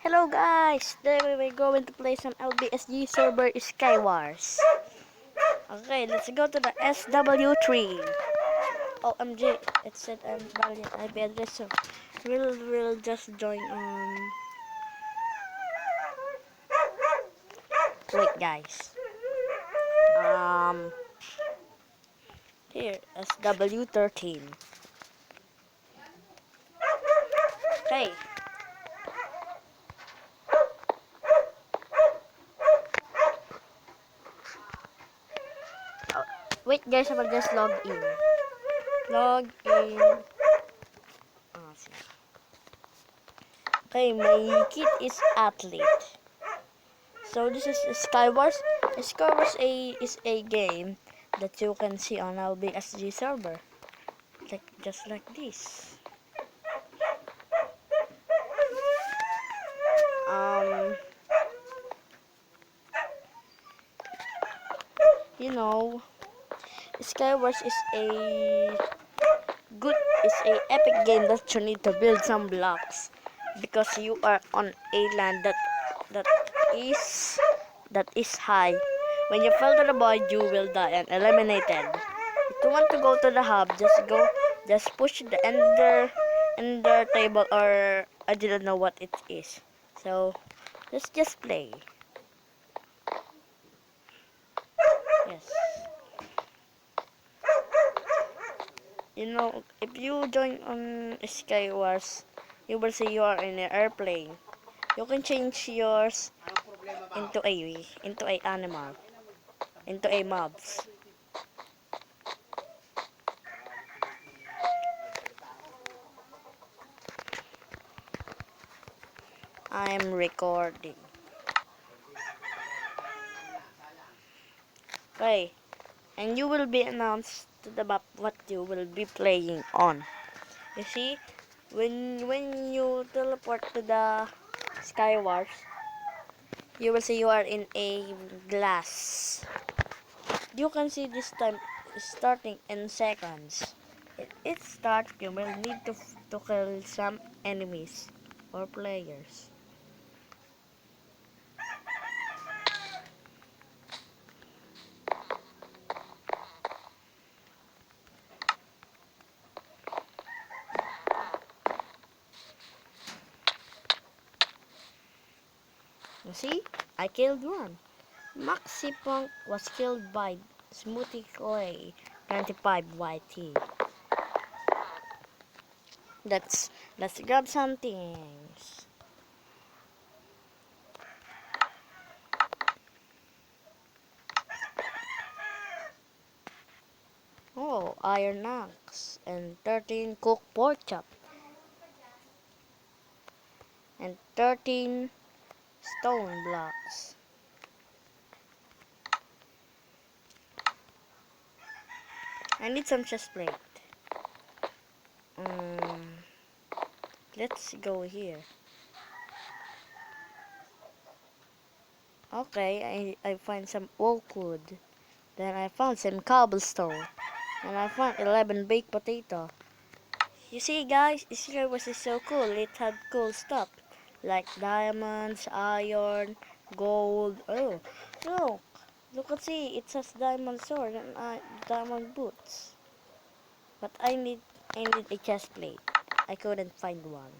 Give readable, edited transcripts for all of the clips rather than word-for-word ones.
Hello guys! Today we're going to play some LBSG server Skywars. Okay, let's go to the SW3. OMG, it said I'm valid IP address, so we'll just join on. Wait guys. Um Here, SW13. Okay. Oh, wait guys, I will just log in. Log in. See. Okay, my kit is athlete. So this is Skywars. Skywars is a game that you can see on LBSG server, just like this. Um, you know, Skywars is a epic game that you need to build some blocks because you are on a land that is that is high. When you fall to the void, you will die and eliminated. If you want to go to the hub, just push the ender table, or I didn't know what it is. So let's just play. Yes. If you join on Skywars, you will see you are in an airplane. You can change yours into a animal, into a mobs. I am recording. Okay, and you will be announced to the map what you will be playing on. You see, when you teleport to the Skywars, you will see you are in a glass. You can see this time starting in seconds. It starts, you will need to kill some enemies or players. You see, I killed one. Maxi Punk was killed by Smoothie Clay 95 YT. Let's grab some things. Oh, iron axe and 13 cooked pork chop and 13 stone blocks. I need some chest plate. Let's go here. Okay, I find some oak wood. Then I found some cobblestone. And I found 11 baked potato. You see guys, this here was so cool. It had cool stuff. Like diamonds, iron, gold. Oh, look. Look and see, it says diamond sword and diamond boots. But I need a chest plate. I couldn't find one.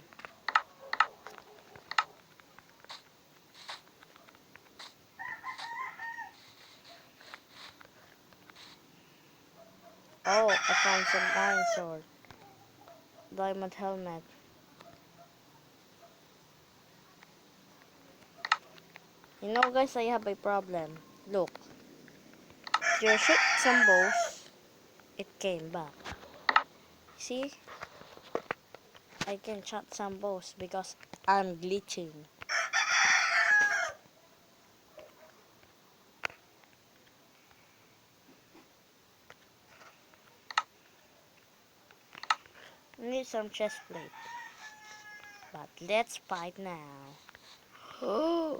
Oh, I found some iron sword. Diamond helmet. You know guys, I have a problem. Look. If you shoot some bows, it came back. See? I can shot some bows because I'm glitching. Need some chest plate. But let's fight now. Oh,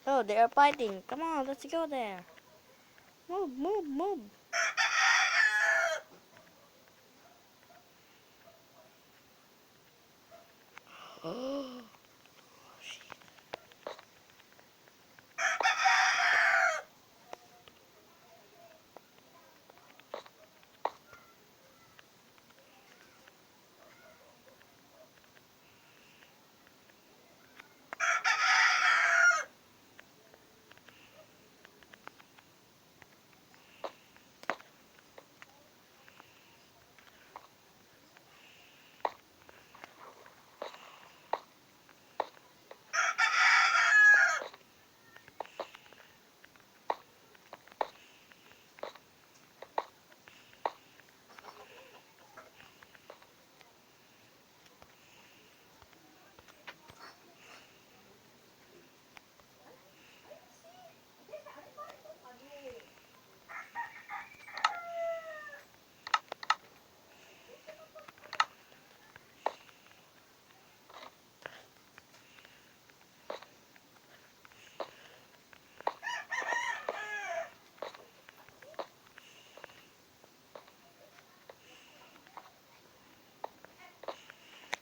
oh, they are fighting. Come on, let's go there. Move, move, move. Oh,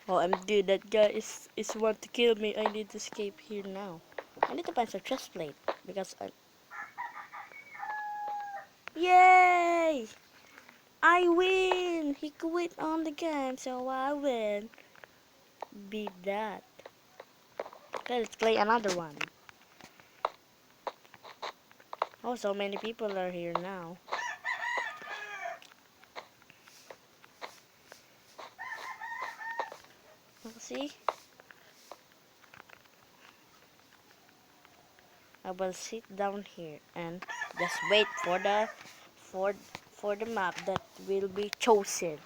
OMG, that guy is want to kill me. I need to escape here now. I need to find some chest plate because I. Yay! I win! He quit on the game, so I win. Beat that. Okay, let's play another one. Oh, so many people are here now. See? I will sit down here and just wait for the for for the map that will be chosen.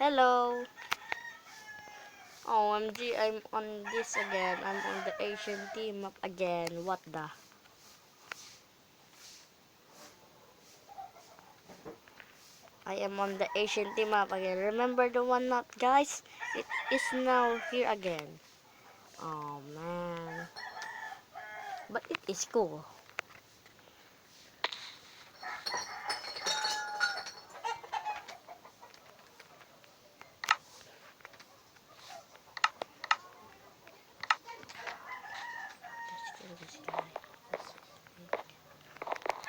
Hello. OMG, I'm on this again. I'm on the Asian team map again. What the? I am on the Asian team map again. Remember the one map, guys? It is now here again. Oh man. But it is cool.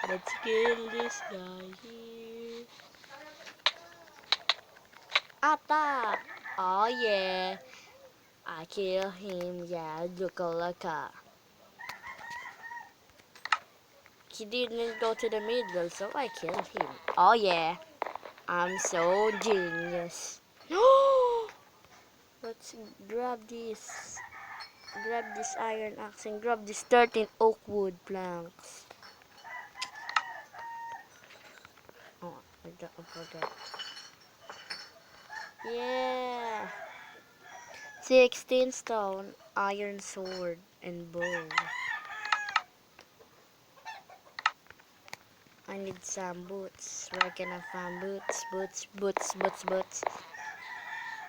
Let's kill this guy here. Attack! Oh yeah. I kill him, yeah, Luka. He didn't go to the middle, so I killed him. Oh yeah. I'm so genius. Let's grab this. Grab this iron axe and grab this 13 oak wood planks. Oh, I forgot. Yeah. 16 stone, iron sword, and bow. I need some boots. Where can I find boots? Boots.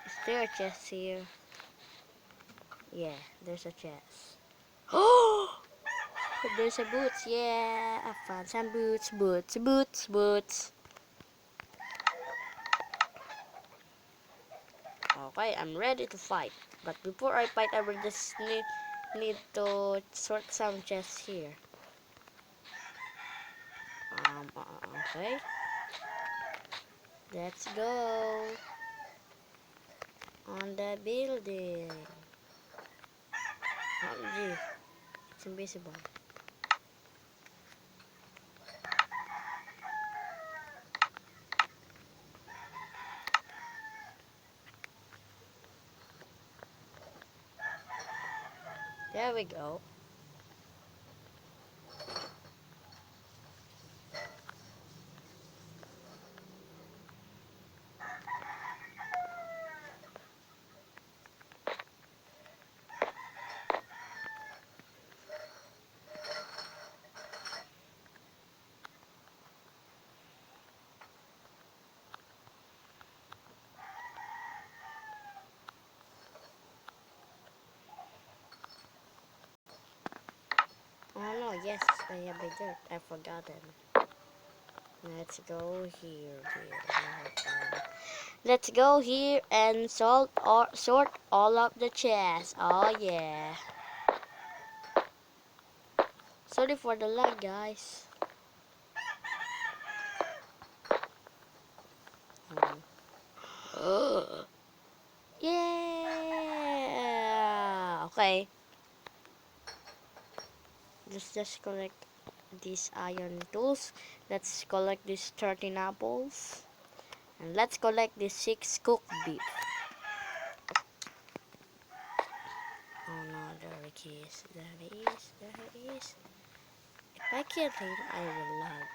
Is there a chest here? Yeah, there's a chest. Oh! There's a boots. Yeah, I found some boots. Okay, I'm ready to fight. But before I fight, I will just need to sort some chests here. Okay. Let's go. On the building. Oh, gee. It's invisible. There we go. yes, I have a dirt. I forgotten. Let's go here. Let's go here and sort all of the chests. Oh yeah. Sorry for the lag, guys. Yeah. Okay. Let's just collect these iron tools. Let's collect these 13 apples. And let's collect these 6 cooked beef. Oh no, there it is. There it is. There it is. If I kill him, I will lag.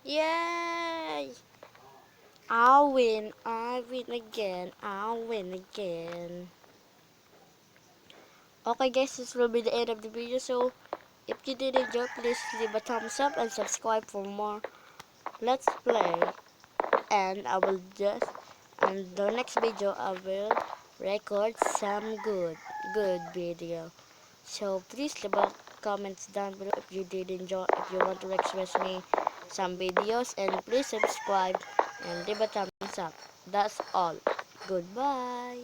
Yay! I'll win. I win again. I'll win again. Okay guys, this will be the end of the video. So if you did enjoy, please leave a thumbs up and subscribe for more Let's Play. And I will just, and the next video I will record some good video. So please leave a comments down below if you did enjoy, if you want to express me some videos, and please subscribe and leave a thumbs up. That's all. Goodbye.